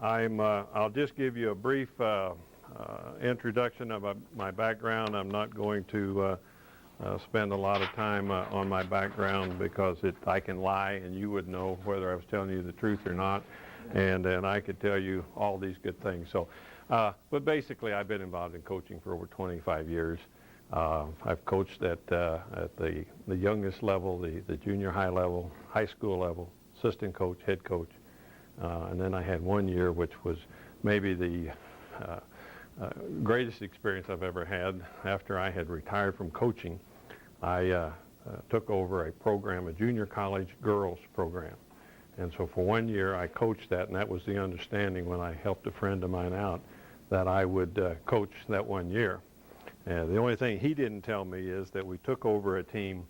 I'll just give you a brief introduction of my background. I'm not going to spend a lot of time on my background because I can lie and you would know whether I was telling you the truth or not, and I could tell you all these good things. So, but basically, I've been involved in coaching for over 25 years. I've coached at the youngest level, the junior high level, high school level, assistant coach, head coach. And then I had 1 year, which was maybe the greatest experience I've ever had. After I had retired from coaching, I took over a program, a junior college girls program. And so for 1 year, I coached that, and that was the understanding when I helped a friend of mine out that I would coach that 1 year. And the only thing he didn't tell me is that we took over a team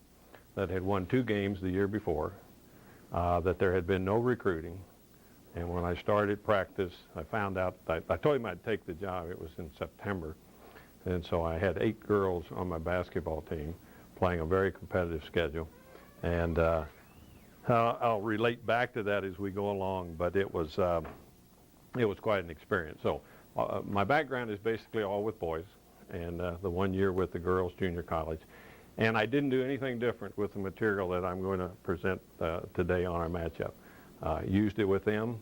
that had won 2 games the year before, that there had been no recruiting. And when I started practice, I found out, I told him I'd take the job. It was in September. And so I had 8 girls on my basketball team playing a very competitive schedule. And I'll relate back to that as we go along, but it was quite an experience. So my background is basically all with boys, and the 1 year with the girls junior college. And I didn't do anything different with the material that I'm going to present today on our matchup. Used it with them,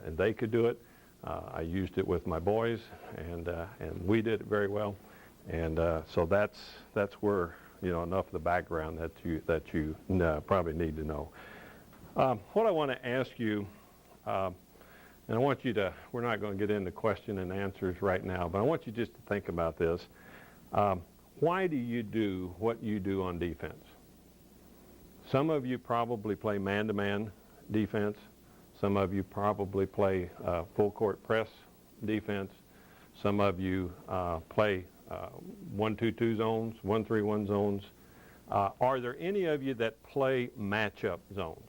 and they could do it. I used it with my boys, and we did it very well. And so that's where, you know, enough of the background that you probably need to know. What I want to ask you, and I want you to, we're not going to get into question and answers right now, but I want you just to think about this. Why do you do what you do on defense? Some of you probably play man-to-man defense. Some of you probably play full court press defense. Some of you play 1-2-2 zones, 1-3-1 zones. Are there any of you that play matchup zones?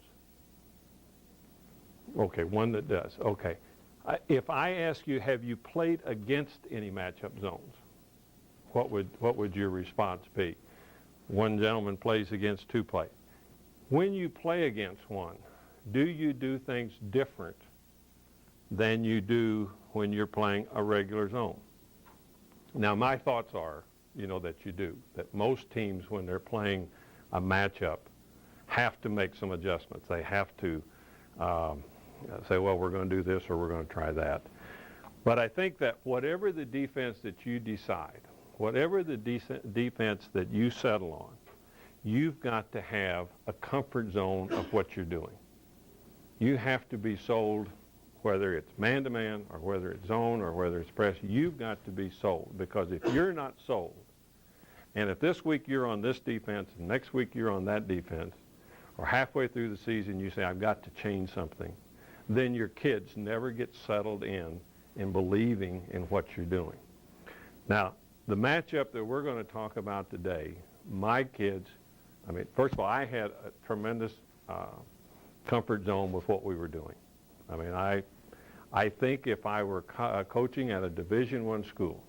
Okay, one that does. Okay. If I ask you, have you played against any matchup zones? What would your response be? One gentleman plays against 2 play. When you play against one, do you do things different than you do when you're playing a regular zone? Now, my thoughts are, you know, that you do. That most teams, when they're playing a matchup, have to make some adjustments. They have to say, well, we're going to do this or we're going to try that. But I think that whatever the defense that you decide, whatever the defense that you settle on, you've got to have a comfort zone of what you're doing. You have to be sold, whether it's man-to-man or whether it's zone or whether it's press, you've got to be sold. Because if you're not sold, and if this week you're on this defense and next week you're on that defense, or halfway through the season you say, I've got to change something, then your kids never get settled in believing in what you're doing. Now, the matchup that we're going to talk about today, my kids, I mean, first of all, I had a tremendous comfort zone with what we were doing. I mean, I think if I were coaching at a Division I school,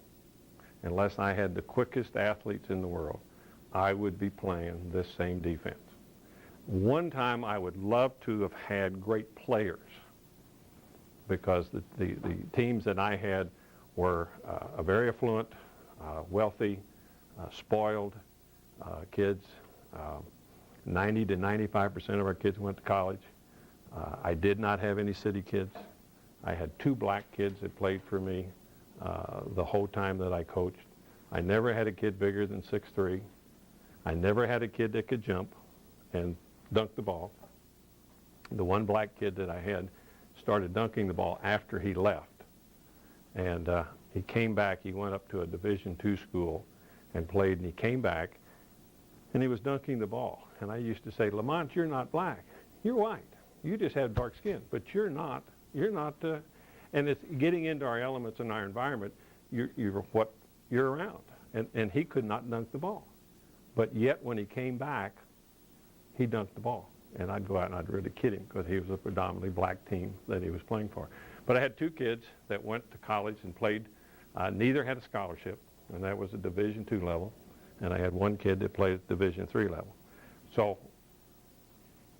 unless I had the quickest athletes in the world, I would be playing this same defense. One time I would love to have had great players, because the teams that I had were very affluent, wealthy, spoiled kids. 90 to 95% of our kids went to college. I did not have any city kids. I had 2 black kids that played for me the whole time that I coached. I never had a kid bigger than 6'3". I never had a kid that could jump and dunk the ball. The one black kid that I had started dunking the ball after he left. And he came back, he went up to a Division II school and played, and he came back, and he was dunking the ball. And I used to say, Lamont, you're not black. You're white. You just have dark skin, but you're not, and it's getting into our elements and our environment, you're what you're around. And he could not dunk the ball. But yet when he came back, he dunked the ball. And I'd go out and I'd really kid him because he was a predominantly black team that he was playing for. But I had 2 kids that went to college and played. Neither had a scholarship, and that was a Division II level. And I had 1 kid that played at Division III level. So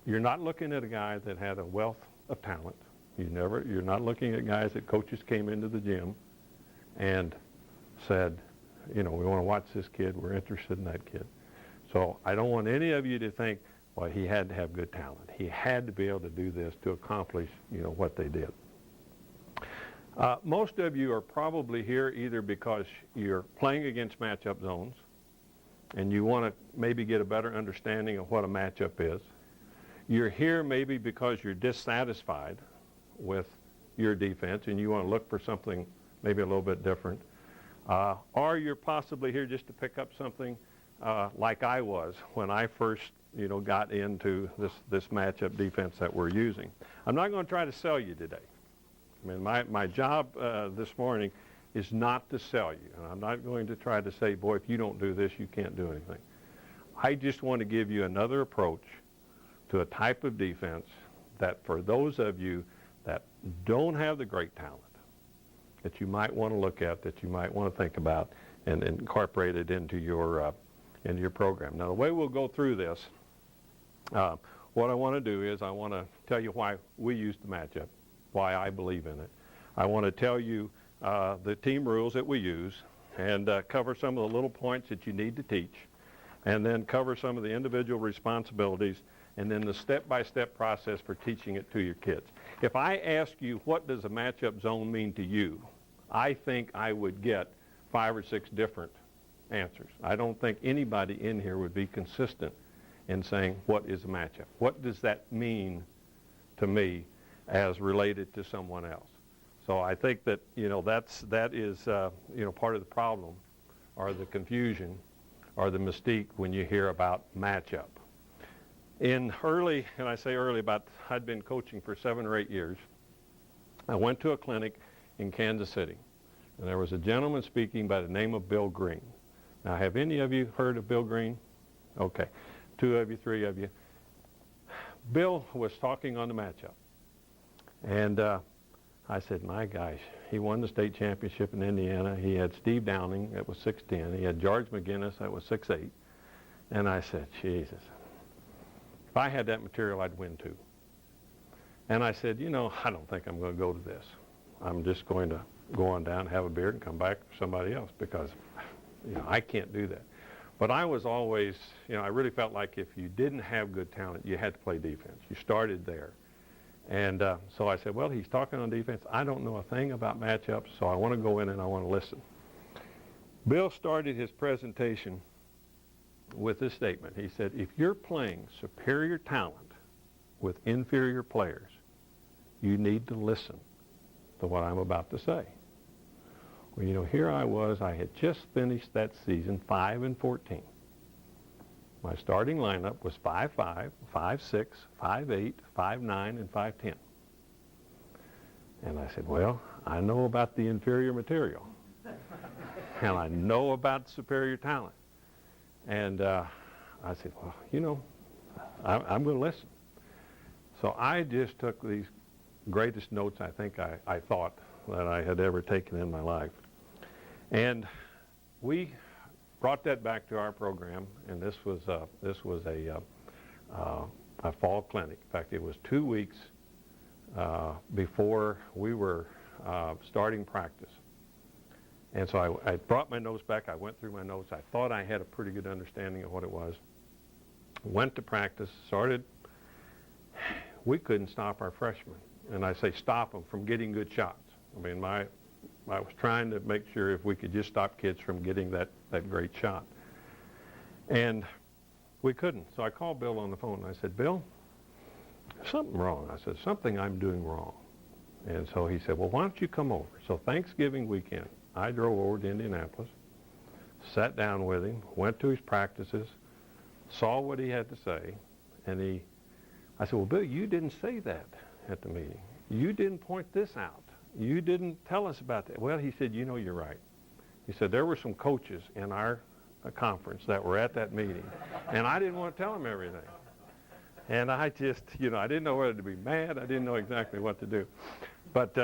you're not looking at a guy that had a wealth of talent. You're not looking at guys that coaches came into the gym and said, we want to watch this kid. We're interested in that kid. So I don't want any of you to think, well, he had to have good talent. He had to be able to do this to accomplish, what they did. Most of you are probably here either because you're playing against matchup zones and you want to maybe get a better understanding of what a matchup is. You're here maybe because you're dissatisfied with your defense and you want to look for something maybe a little bit different. Or you're possibly here just to pick up something like I was when I first got into this matchup defense that we're using. I'm not going to try to sell you today. I mean, my job this morning is not to sell you. And I'm not going to try to say, boy, if you don't do this, you can't do anything. I just want to give you another approach to a type of defense that for those of you that don't have the great talent, that you might want to look at, that you might want to think about and incorporate it into your program. Now, the way we'll go through this, what I want to do is I want to tell you why we use the matchup, why I believe in it. I want to tell you the team rules that we use and cover some of the little points that you need to teach, and then cover some of the individual responsibilities, and then the step-by-step process for teaching it to your kids. If I ask you what does a matchup zone mean to you, I think I would get 5 or 6 different answers. I don't think anybody in here would be consistent in saying what is a matchup. What does that mean to me as related to someone else? So I think that that is part of the problem, or the confusion, or the mystique when you hear about matchup. And I say early, I'd been coaching for 7 or 8 years. I went to a clinic in Kansas City, and there was a gentleman speaking by the name of Bill Green. Now, have any of you heard of Bill Green? Okay, 2 of you, 3 of you. Bill was talking on the matchup, and I said, my gosh, he won the state championship in Indiana. He had Steve Downing, that was 6'10". He had George McGinnis, that was 6'8". And I said, Jesus, if I had that material, I'd win too. And I said, I don't think I'm going to go to this. I'm just going to go on down, have a beer, and come back for somebody else because, I can't do that. But I was always, I really felt like if you didn't have good talent, you had to play defense. You started there. And so I said, well, he's talking on defense. I don't know a thing about matchups, so I want to go in and I want to listen. Bill started his presentation with this statement. He said, if you're playing superior talent with inferior players, you need to listen to what I'm about to say. Well, here I was. I had just finished that season 5-14. My starting lineup was 5'5", 5'6", 5'8", 5'9", and 5'10". And I said, well, I know about the inferior material. And I know about superior talent. And I said, well, I'm going to listen. So I just took these greatest notes I think I thought that I had ever taken in my life. And we brought that back to our program, and this was a fall clinic. In fact, it was 2 weeks before we were starting practice. And so I brought my notes back. I went through my notes. I thought I had a pretty good understanding of what it was. Went to practice, started. We couldn't stop our freshmen. And I say stop them from getting good shots. I mean, I was trying to make sure if we could just stop kids from getting that great shot. And we couldn't. So I called Bill on the phone, and I said, Bill, there's something wrong. I said, something I'm doing wrong. And so he said, well, why don't you come over? So Thanksgiving weekend, I drove over to Indianapolis, sat down with him, went to his practices, saw what he had to say, and I said, well, Bill, you didn't say that at the meeting. You didn't point this out. You didn't tell us about that. Well, he said, you're right. He said, there were some coaches in our conference that were at that meeting, and I didn't want to tell them everything. And I just, I didn't know whether to be mad. I didn't know exactly what to do. But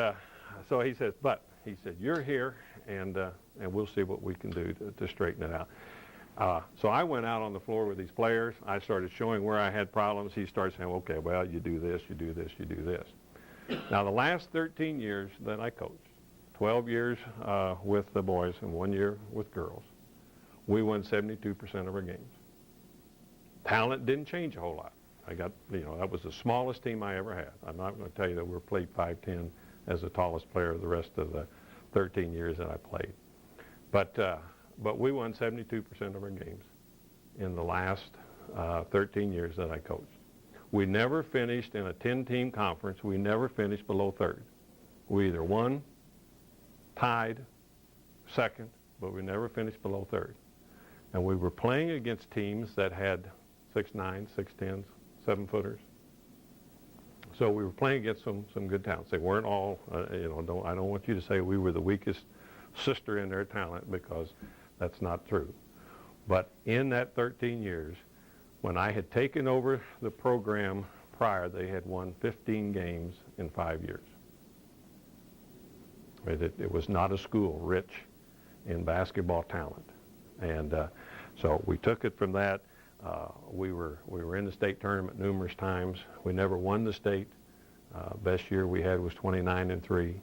so he said, you're here, and we'll see what we can do to straighten it out. So I went out on the floor with these players. I started showing where I had problems. He started saying, okay, well, you do this, you do this, you do this. Now, the last 13 years that I coached, 12 years with the boys and 1 year with girls, we won 72% of our games. Talent didn't change a whole lot. That was the smallest team I ever had. I'm not going to tell you that we played 5'10" as the tallest player the rest of the 13 years that I played. But we won 72% of our games in the last 13 years that I coached. We never finished in a 10-team conference. We never finished below third. We either won, tied, second, but we never finished below third. And we were playing against teams that had 6'9", 6'10", 7-footers. So we were playing against some good talents. They weren't all, I don't want you to say we were the weakest sister in their talent, because that's not true. But in that 13 years, when I had taken over the program prior, they had won 15 games in 5 years. It was not a school rich in basketball talent. And so we took it from that. We were in the state tournament numerous times. We never won the state. Best year we had was 29-3.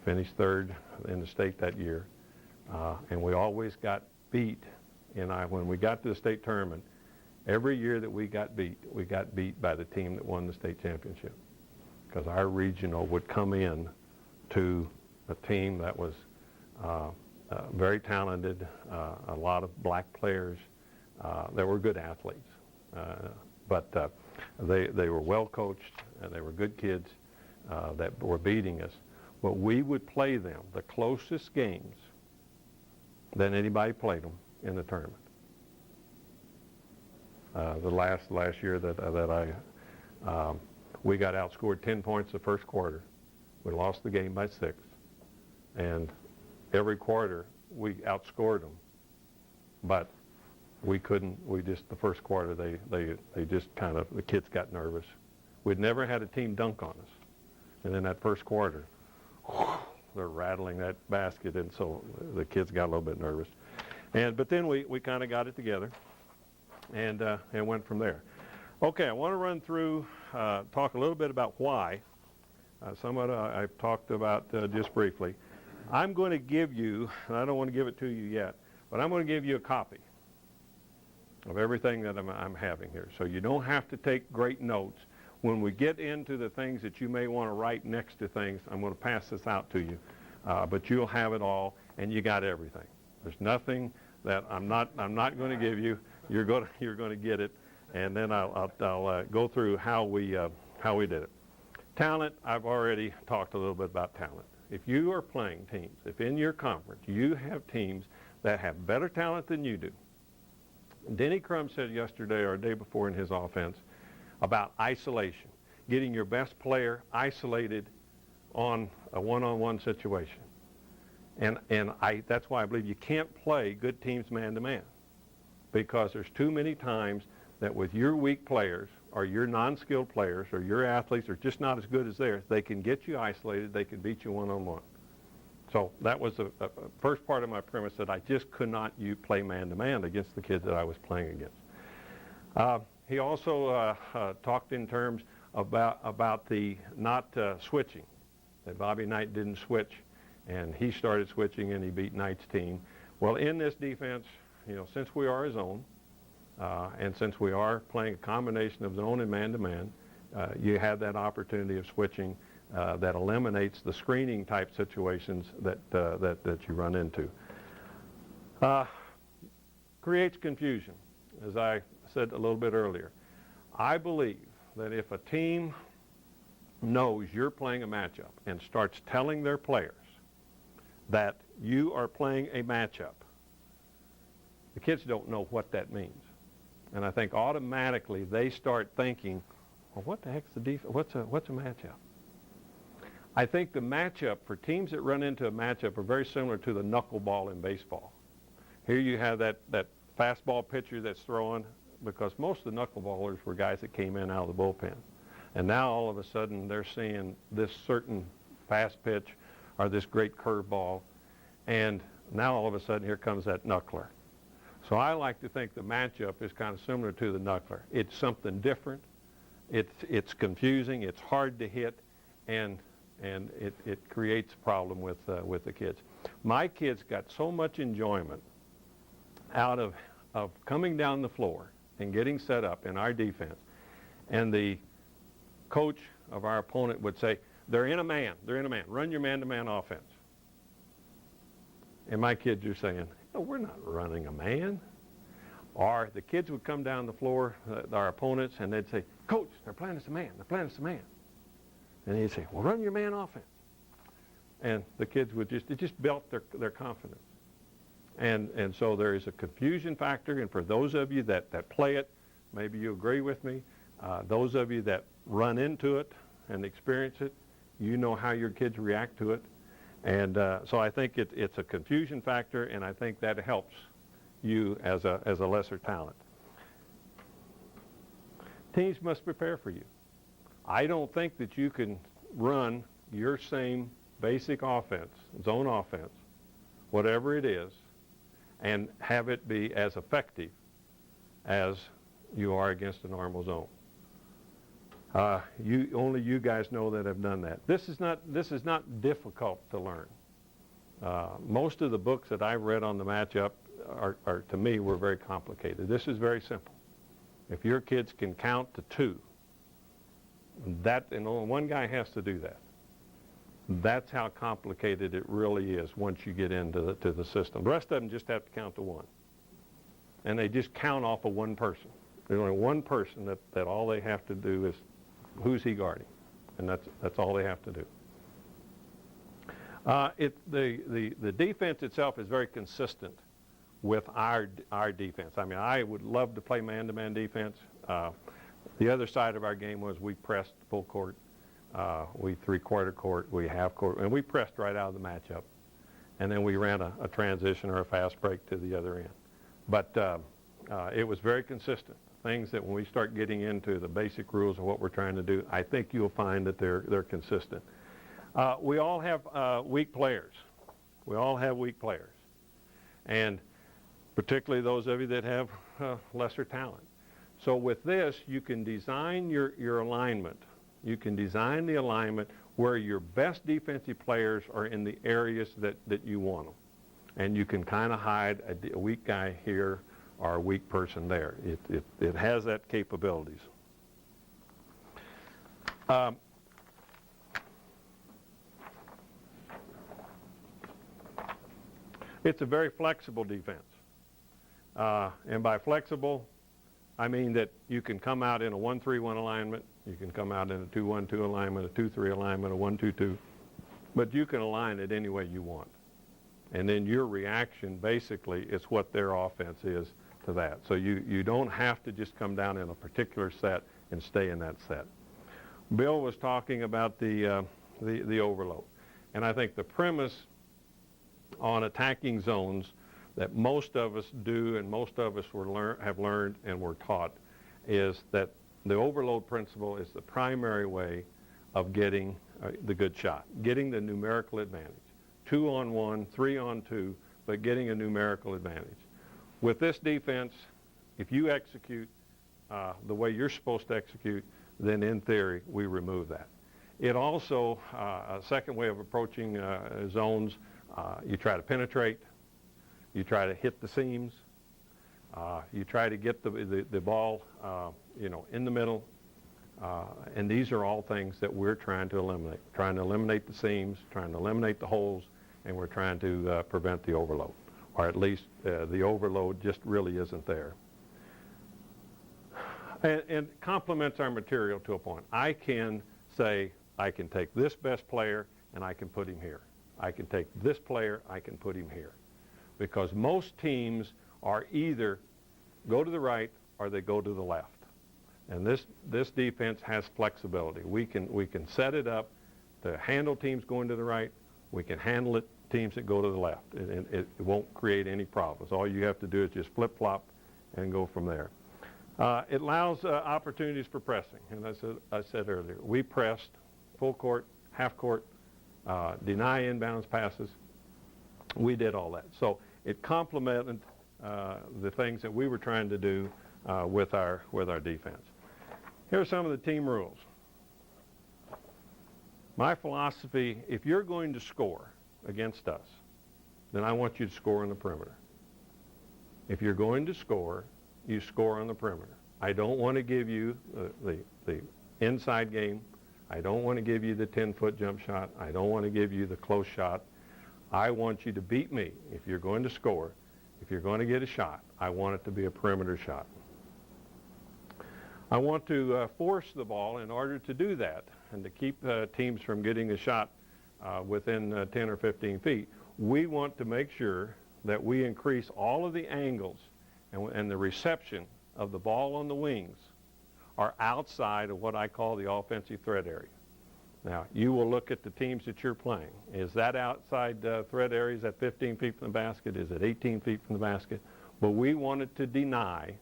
Finished third in the state that year. And we always got beat. When we got to the state tournament, every year that we got beat by the team that won the state championship, because our regional would come in to a team that was very talented, a lot of black players. They were good athletes, but they were well coached, and they were good kids that were beating us. But we would play them the closest games than anybody played them in the tournament. The last year that we got outscored 10 points the first quarter. We lost the game by 6, and every quarter we outscored them, but we couldn't. The first quarter they just kind of, the kids got nervous. We'd never had a team dunk on us, and in that first quarter, they're rattling that basket, and so the kids got a little bit nervous. But then we kind of got it together, and went from there. Okay, I want to run through, talk a little bit about why. Some of it I've talked about just briefly. I'm going to give you, and I don't want to give it to you yet, but I'm going to give you a copy of everything that I'm having here. So you don't have to take great notes. When we get into the things that you may want to write next to things, I'm going to pass this out to you. But you'll have it all, and you got everything. There's nothing that I'm not going to give you. You're going to get it, and then I'll go through how we did it. Talent, I've already talked a little bit about talent. If you are playing teams, if in your conference you have teams that have better talent than you do. Denny Crum said yesterday or the day before in his offense about isolation, getting your best player isolated on a one-on-one situation. And that's why I believe you can't play good teams man-to-man, because there's too many times that with your weak players or your non-skilled players or your athletes are just not as good as theirs, they can get you isolated, they can beat you one-on-one. So that was the first part of my premise, that I just could not play man-to-man against the kids that I was playing against. He also talked in terms about the not switching, that Bobby Knight didn't switch, and he started switching and he beat Knight's team. Well, in this defense, since we are a zone, and since we are playing a combination of zone and man-to-man, you have that opportunity of switching that eliminates the screening type situations that you run into. Creates confusion, as I said a little bit earlier. I believe that if a team knows you're playing a matchup and starts telling their players that you are playing a matchup, the kids don't know what that means. And I think automatically they start thinking, well, what the heck's the defense? What's a matchup? I think the matchup for teams that run into a matchup are very similar to the knuckleball in baseball. Here you have that fastball pitcher that's throwing, because most of the knuckleballers were guys that came in out of the bullpen. And now all of a sudden they're seeing this certain fast pitch or this great curveball, and now all of a sudden here comes that knuckler. So I like to think the matchup is kind of similar to the knuckler. It's something different. It's confusing. It's hard to hit. and it creates a problem with the kids. My kids got so much enjoyment out of coming down the floor and getting set up in our defense, and the coach of our opponent would say, they're in a man, run your man-to-man offense. And my kids are saying, no, we're not running a man. Or the kids would come down the floor, our opponents, and they'd say, Coach, they're playing us a man, And he'd say, well, run your man offense. And the kids would just built their confidence. And so there is a confusion factor, and for those of you that play it, maybe you agree with me. Those of you that run into it and experience it, you know how your kids react to it. And so I think it's a confusion factor, and I think that helps you as a lesser talent. Teams must prepare for you. I don't think that you can run your same basic offense, zone offense, whatever it is, and have it be as effective as you are against a normal zone. Only you guys know that have done that. This is not difficult to learn. Most of the books that I've read on the matchup are to me were very complicated. This is very simple. If your kids can count to 2, and only one guy has to do that. That's how complicated it really is once you get into the system. The rest of them just have to count to 1. And they just count off of one person. There's only one person that all they have to do is, who's he guarding? And that's all they have to do. The defense itself is very consistent with our defense. I mean, I would love to play man-to-man defense. The other side of our game was we pressed full court, we three-quarter court, we half court, and we pressed right out of the matchup. And then we ran a transition or a fast break to the other end. But it was very consistent. Things that when we start getting into the basic rules of what we're trying to do, I think you'll find that they're consistent. We all have weak players. We all have weak players. And particularly those of you that have lesser talent. So with this, you can design your alignment. You can design the alignment where your best defensive players are in the areas that you want them. And you can kind of hide a weak guy here or a weak person there. It has that capabilities. It's a very flexible defense. And by flexible, I mean that you can come out in a 1-3-1 alignment, you can come out in a 2-1-2 alignment, a 2-3 alignment, a 1-2-2, but you can align it any way you want. And then your reaction basically is what their offense is to that. So you don't have to just come down in a particular set and stay in that set. Bill was talking about the overload. And I think the premise on attacking zones that most of us do and most of us have learned and were taught is that the overload principle is the primary way of getting the good shot, getting the numerical advantage. 2-on-1, 3-on-2, but getting a numerical advantage. With this defense, if you execute the way you're supposed to execute, then in theory, we remove that. It also, a second way of approaching zones, you try to penetrate, you try to hit the seams, you try to get the ball, in the middle, and these are all things that we're trying to eliminate the seams, trying to eliminate the holes, and we're trying to prevent the overload, or at least the overload just really isn't there. And it complements our material to a point. I can say I can take this best player and I can put him here. I can take this player, I can put him here. Because most teams are either go to the right or they go to the left. And this defense has flexibility. We can set it up to handle teams going to the right. We can handle it teams that go to the left. It won't create any problems. All you have to do is just flip-flop and go from there. It allows opportunities for pressing. And I said earlier, we pressed full court, half court, deny inbounds passes. We did all that. So it complemented the things that we were trying to do with our defense. Here are some of the team rules. My philosophy, if you're going to score against us, then I want you to score on the perimeter. If you're going to score, you score on the perimeter. I don't want to give you the inside game. I don't want to give you the 10-foot jump shot. I don't want to give you the close shot. I want you to beat me. If you're going to score, if you're going to get a shot, I want it to be a perimeter shot. I want to force the ball in order to do that and to keep teams from getting a shot within 10 or 15 feet. We want to make sure that we increase all of the angles and the reception of the ball on the wings are outside of what I call the offensive threat area. Now, you will look at the teams that you're playing. Is that outside threat area? Is that 15 feet from the basket? Is it 18 feet from the basket? But we wanted to deny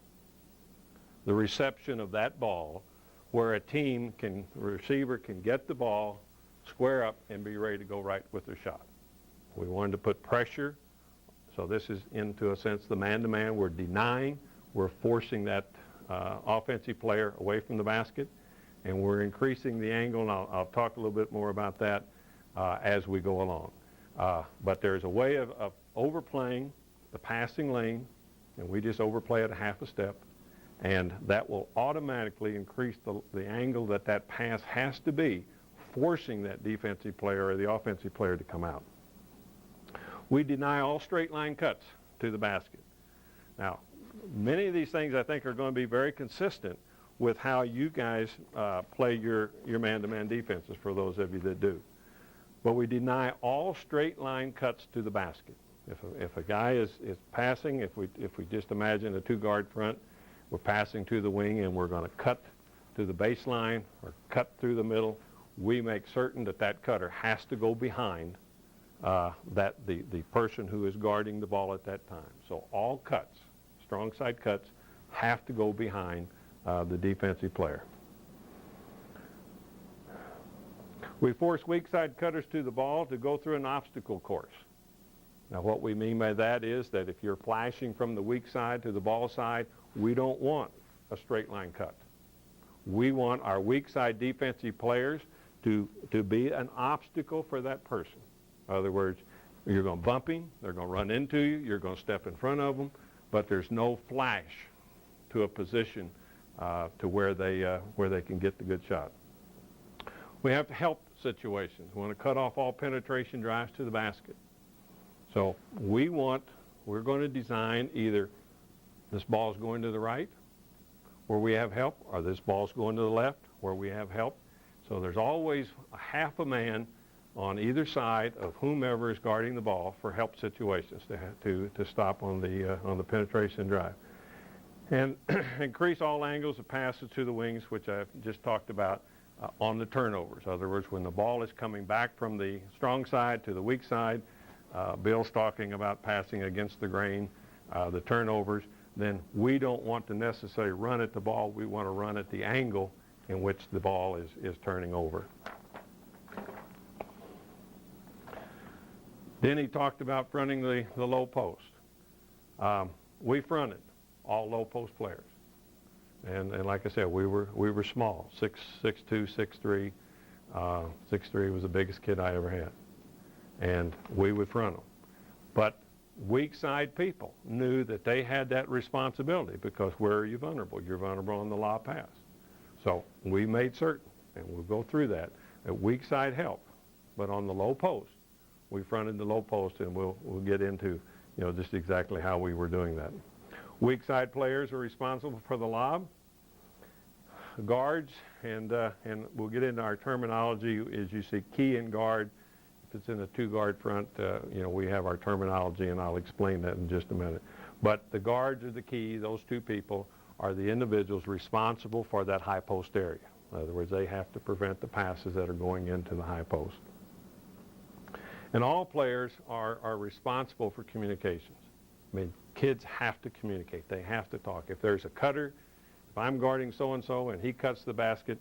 the reception of that ball where a receiver can get the ball, square up, and be ready to go right with their shot. We wanted to put pressure. So this is, into a sense, the man-to-man. We're denying. We're forcing that offensive player away from the basket, and we're increasing the angle, and I'll talk a little bit more about that as we go along. But there's a way of overplaying the passing lane, and we just overplay it a half a step, and that will automatically increase the angle that pass has to be, forcing that defensive player or the offensive player to come out. We deny all straight line cuts to the basket. Now, many of these things I think are going to be very consistent with how you guys play your man-to-man defenses, for those of you that do. But we deny all straight line cuts to the basket. If a guy is passing, if we just imagine a two-guard front, we're passing to the wing and we're going to cut to the baseline or cut through the middle, we make certain that cutter has to go behind the person who is guarding the ball at that time. So all cuts, strong side cuts, have to go behind the defensive player. We force weak side cutters to the ball to go through an obstacle course. Now what we mean by that is that if you're flashing from the weak side to the ball side, we don't want a straight line cut. We want our weak side defensive players to be an obstacle for that person. In other words, you're going to bump him, they're going to run into you, you're going to step in front of them, but there's no flash to a position to where they can get the good shot. We have to help situations. We want to cut off all penetration drives to the basket. So we're going to design either this ball's going to the right where we have help, or this ball's going to the left where we have help. So there's always a half a man on either side of whomever is guarding the ball for help situations to stop on the penetration drive. And increase all angles of passes to the wings, which I've just talked about, on the turnovers. In other words, when the ball is coming back from the strong side to the weak side, Bill's talking about passing against the grain, the turnovers, then we don't want to necessarily run at the ball. We want to run at the angle in which the ball is turning over. Then he talked about fronting the low post. We fronted all low post players. And like I said, we were small, 6'2", 6'3". 6'3" was the biggest kid I ever had. And we would front them. But weak side people knew that they had that responsibility, because where are you vulnerable? You're vulnerable on the lob pass. So we made certain, and we'll go through that weak side help. But on the low post, we fronted the low post, and we'll get into just exactly how we were doing that. Weak side players are responsible for the lob. Guards, and we'll get into our terminology as you see key and guard. If it's in a two-guard front, we have our terminology, and I'll explain that in just a minute. But the guards are the key. Those two people are the individuals responsible for that high post area. In other words, they have to prevent the passes that are going into the high post. And all players are responsible for communications. I mean, kids have to communicate. They have to talk. If there's a cutter, if I'm guarding so-and-so and he cuts the basket,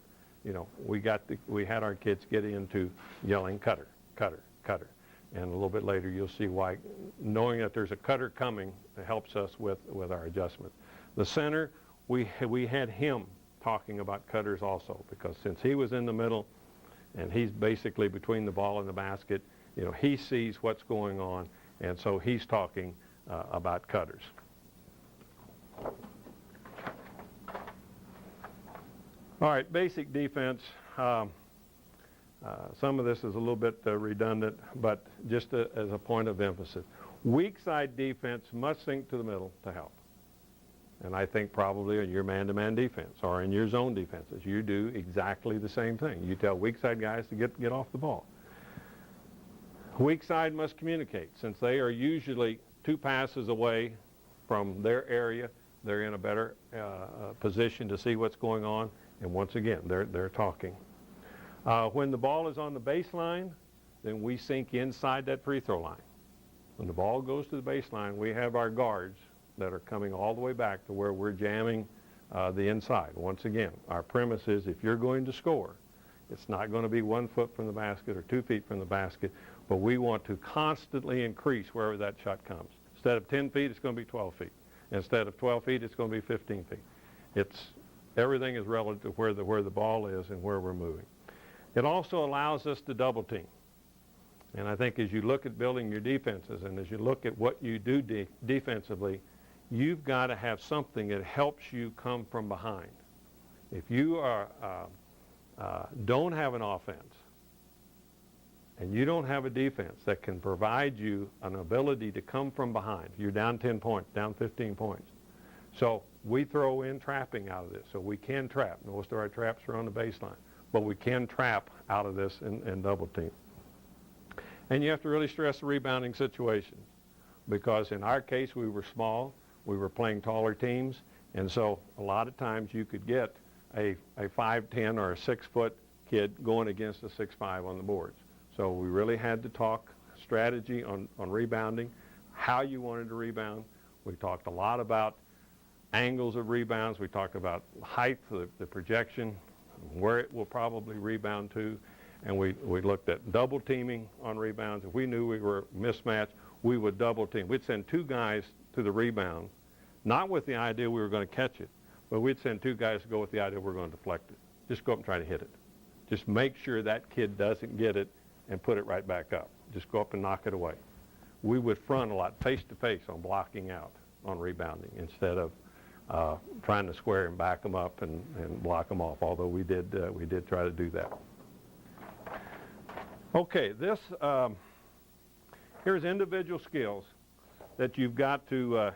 we had our kids get into yelling cutter, cutter, cutter. And a little bit later you'll see why knowing that there's a cutter coming helps us with our adjustment. The center, we had him talking about cutters also, because since he was in the middle and he's basically between the ball and the basket. You know, he sees what's going on, and so he's talking about cutters. All right, basic defense. Some of this is a little bit redundant, but just as a point of emphasis. Weak side defense must sink to the middle to help. And I think probably in your man-to-man defense or in your zone defenses, you do exactly the same thing. You tell weak side guys to get off the ball. Weak side must communicate. Since they are usually 2 passes away from their area, they're in a better position to see what's going on. And once again, they're talking. When the ball is on the baseline, then we sink inside that free throw line. When the ball goes to the baseline, we have our guards that are coming all the way back to where we're jamming the inside. Once again, our premise is if you're going to score, it's not going to be 1 foot from the basket or 2 feet from the basket, but we want to constantly increase wherever that shot comes. Instead of 10 feet, it's going to be 12 feet. Instead of 12 feet, it's going to be 15 feet. Everything is relative to where the ball is and where we're moving. It also allows us to double team. And I think as you look at building your defenses and as you look at what you do defensively, you've got to have something that helps you come from behind. If you don't have an offense and you don't have a defense that can provide you an ability to come from behind, you're down 10 points, down 15 points. So we throw in trapping out of this. So we can trap. Most of our traps are on the baseline. But we can trap out of this and double team. And you have to really stress the rebounding situations, because in our case we were small, we were playing taller teams, and so a lot of times you could get a 5'10" or a 6-foot kid going against a 6'5" on the boards. So we really had to talk strategy on rebounding, how you wanted to rebound. We talked a lot about angles of rebounds. We talked about height, the projection, where it will probably rebound to, and we looked at double teaming on rebounds. If we knew we were mismatched, we would double team. We'd send 2 guys to the rebound, not with the idea we were going to catch it, but we'd send 2 guys to go with the idea we're going to deflect it. Just go up and try to hit it. Just make sure that kid doesn't get it and put it right back up. Just go up and knock it away. We would front a lot face-to-face on blocking out on rebounding instead of trying to square and back them up and block them off, although we did try to do that. Okay, here's individual skills that you've got to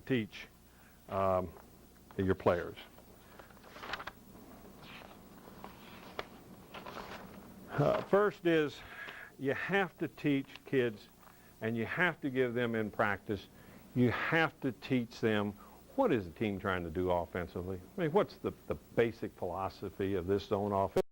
teach your players. First is you have to teach kids, and you have to give them in practice, you have to teach them what is the team trying to do offensively. I mean, what's the basic philosophy of this zone offense?